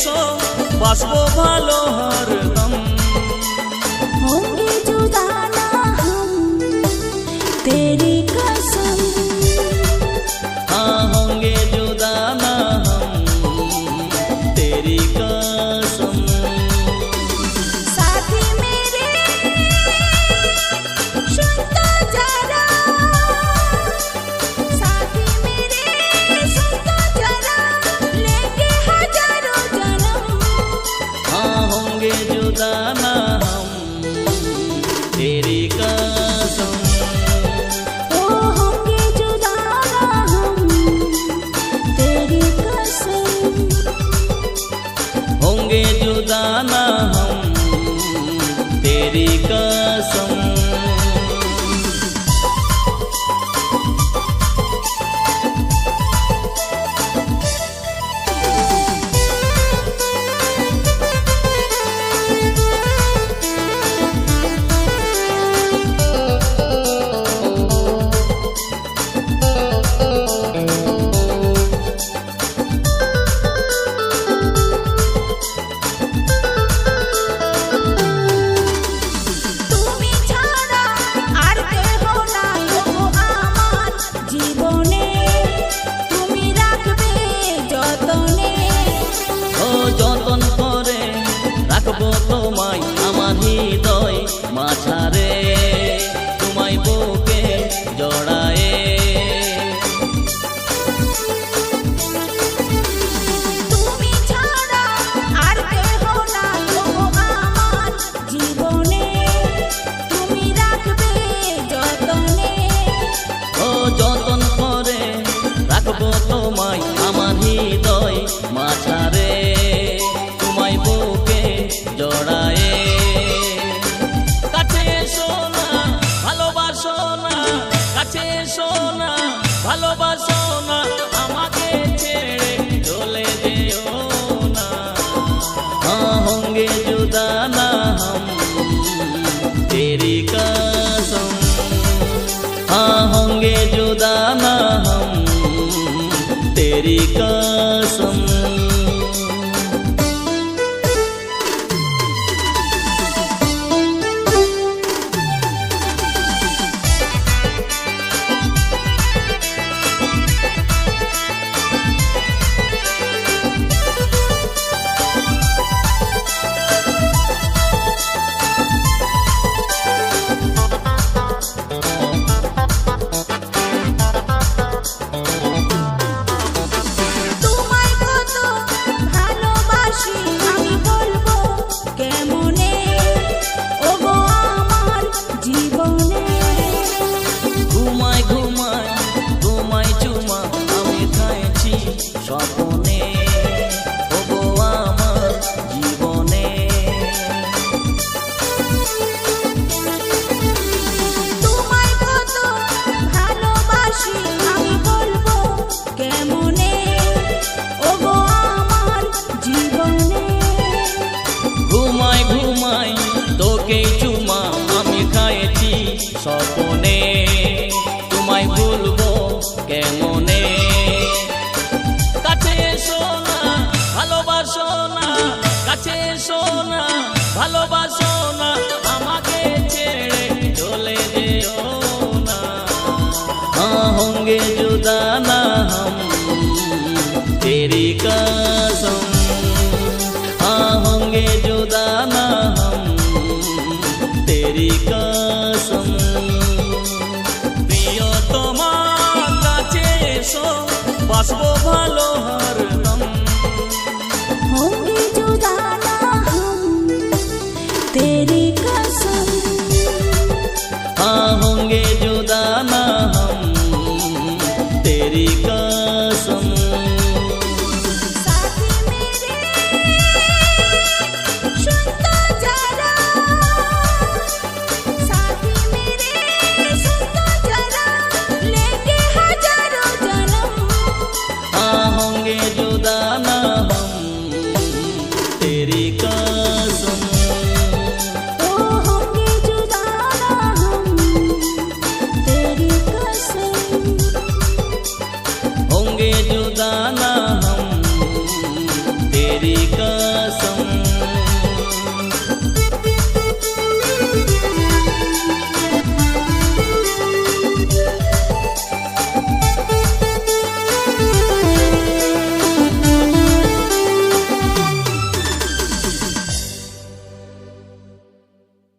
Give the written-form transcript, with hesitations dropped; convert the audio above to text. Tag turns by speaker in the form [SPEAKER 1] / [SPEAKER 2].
[SPEAKER 1] এসো বাসবো ভালো হরদম।
[SPEAKER 2] होंगे जुदा ना हम तेरी कसम।
[SPEAKER 1] हाँ होंगे जुदा ना हम तेरी कसम।
[SPEAKER 2] साथी मेरे सुन तो जरा, साथी मेरे सुन तो जरा, लेंगे हजारों जन्म।
[SPEAKER 1] हाँ होंगे जुदा ना हम तेरी कसम।
[SPEAKER 2] ओ होंगे जुदा ना हम तेरी कसम।
[SPEAKER 1] होंगे जुदा ना हम तेरी कसम।
[SPEAKER 2] তুমি ছাড়া আর কেহ নাই গো আমার জীবনে, তুমি রাখবে যতনে।
[SPEAKER 1] ও যতন করে রাখবো তোমায় আমার হৃদয় মাঝারে, তোমায় বুকে জড়ায়ে।
[SPEAKER 2] তুমি ছাড়া আর কেহ নাই গো আমার জীবনে, তুমি রাখবে যতনে।
[SPEAKER 1] ও যতন করে রাখবো তোমায় আমার হৃদয় মাঝারে, তোমায় বুকে জড়ায়ে। কাছে এসো না ভালোবাসো না, কাছে এসো না ভালোবাসো না, আমাকে ছেড়ে চলে যেও না। हाँ होंगे जुदा ना हम तेरी कसम। हाँ होंगे जुदा ना हम तेरी कसम।
[SPEAKER 2] তোমায় কত ভালোবাসি আমি বলবো কেমনে, ওগো আমার জীবনে।
[SPEAKER 1] ঘুমায় ঘুমায় তোমায় চুমা আমি খাইছি স্বপ্নে, ওগো আমার জীবনে।
[SPEAKER 2] তোমায় কত ভালোবাসি আমি বলবো কেমনে, ওগো আমার জীবনে।
[SPEAKER 1] ঘুমায় ঘুমায় তোকে চুমা আমি খাইছি স্বপ্নে, তোমায় ভুলবো কেমনে। কাছে এসো না ভালোবাসো না, কাছে এসো না ভালোবাসো না, আমাকে ছেড়ে চলে যেও না। हाँ होंगे जुदा ना हम तेरी कसम। हाँ होंगे जुदा ना हम तेरी कसम। প্রিয়তমা কাছে এসো বাসবো ভালো হরদম।
[SPEAKER 2] होंगे जुदा ना हम तेरी कसम।
[SPEAKER 1] हाँ होंगे जुदा ना हम तेरी कसम।
[SPEAKER 2] साथी मेरे सुन तो जरा, साथी मेरे सुन तो जरा, लेंगे हजारों जन्म।
[SPEAKER 1] हाँ होंगे जो तेरी कसम।